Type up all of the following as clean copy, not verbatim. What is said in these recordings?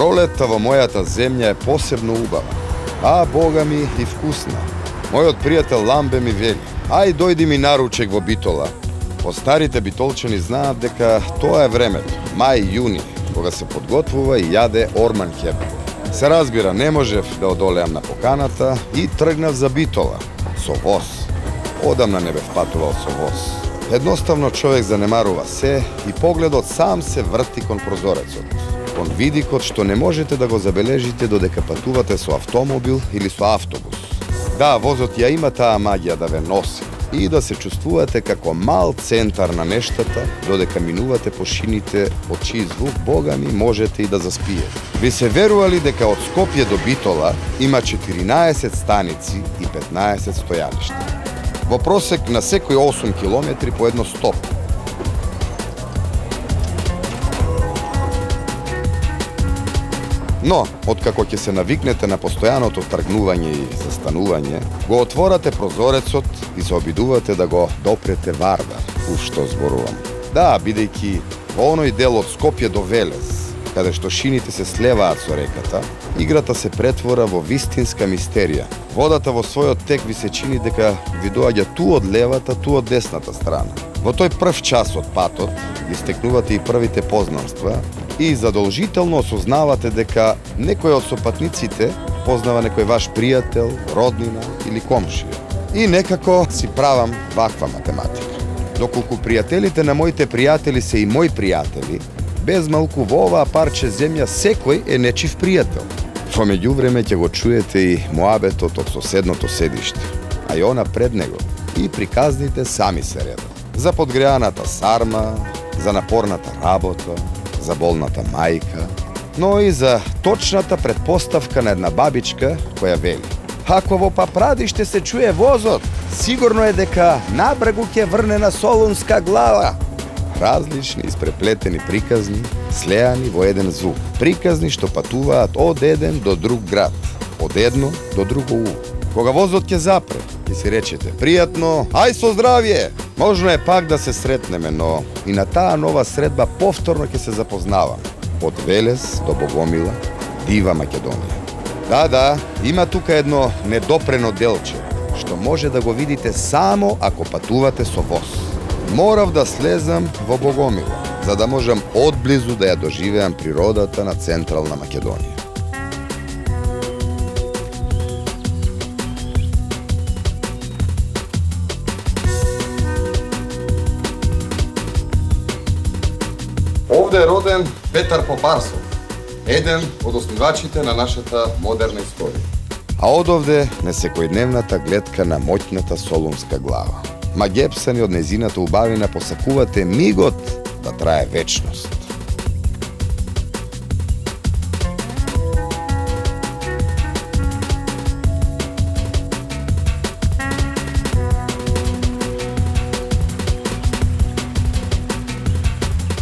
Пролетта во мојата земја е посебно убава, а Бога ми и вкусна. Мојот пријател Ламбе ми вели: ај дојди ми наручек во Битола. Постарите битолчани знаат дека тоа е времето, мај-јуни, кога се подготвува и јаде орман кебаб. Се разбира, не можев да одолеам на поканата и тргнав за Битола со воз. Одамна не бев патувал со воз. Едноставно човек занемарува се и погледот сам се врти кон прозорецот. Кон видикот што не можете да го забележите додека патувате со автомобил или со автобус. Да, возот ја има таа магија да ве носи и да се чувствувате како мал центар на нештата, додека минувате по шините од чиј звук, Бога ми, можете и да заспиете. Ви се верували дека од Скопје до Битола има 14 станици и 15 стојалишта. Во просек на секој 8 километри по едно стоп. Но, откако ќе се навикнете на постојаното тргнување и застанување, го отворате прозорецот и се обидувате да го допрете Вардар. Што зборувам. Да, бидејќи во оној дел од Скопје до Велес, каде што шините се слеваат со реката, играта се претвора во вистинска мистерија. Водата во својот тек ви се чини дека ви доаѓа ту од левата, ту од десната страна. Во тој прв час од патот ги стекнувате и првите познанства и задолжително осознавате дека некој од сопатниците познава некој ваш пријател, роднина или комшија. И некако си правам ваква математика. Доколку пријателите на моите пријатели се и мои пријатели, без малку во оваа парче земја секој е нечив пријател. Во меѓувреме ќе го чуете и моабетот од соседното седиште, а и она пред него, и приказните сами се редат. За подгреаната сарма, за напорната работа, за болната мајка, но и за точната предпоставка на една бабичка која вели: ако во Папрадиште се чуе возот, сигурно е дека набрегу ќе врне на Солунска глава. Различни испреплетени приказни, слеани во еден звук. Приказни што патуваат од еден до друг град, од едно до друго у. Кога возот ќе запре, ќе си речете: пријатно, ај со здравје! Можно е пак да се сретнеме, но и на таа нова средба повторно ќе се запознаваме. Од Велес до Богомила, дива Македонија. Да, има тука едно недопрено делче, што може да го видите само ако патувате со воз. Морав да слезам во Богомила, за да можам одблизу да ја доживеам природата на Централна Македонија. Овде е роден Петар Попарсов, еден од основачите на нашата модерна историја. А одовде не секојдневната гледка на моќната Солунска глава. Магепсани од незината убавина посакувате мигот да трае вечност.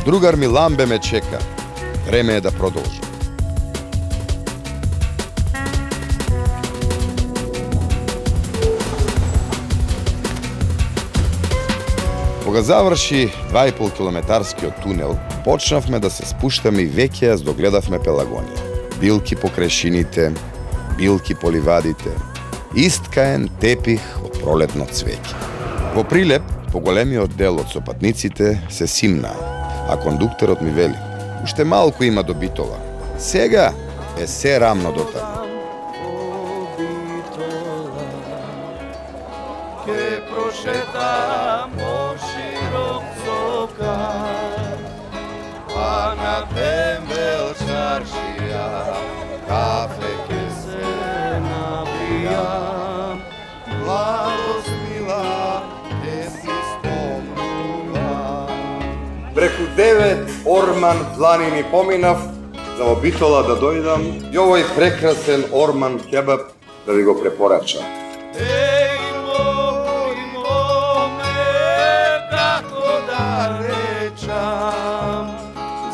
Другар ми Ламбе ме чека. Време е да продолжам. Кога заврши 2,5 километарскиот тунел, почнавме да се спуштаме и веќе ја здогледавме Пелагонија. Билки по крешините, билки по ливадите, исткаен тепих од пролетно цвеќе. Во прилеп, поголемиот дел од сопатниците се симнаа, а кондукторот ми вели: уште малку има до Битола. Сега е се рамно до таму. Ке прошетам по широк цокар, а на тембел чаршија кафе ке се напијам. Младост мила ке си спомнувам. Преку 9 орман планини поминав за во Битола да дојдам и овој прекрасен орман кебаб да ви го препорачам.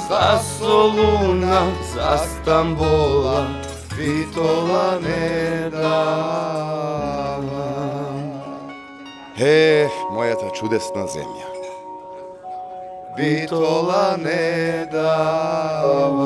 За Солуна, за Стамбола, Битола не давам. Мојата чудесна земја. Битола не давам.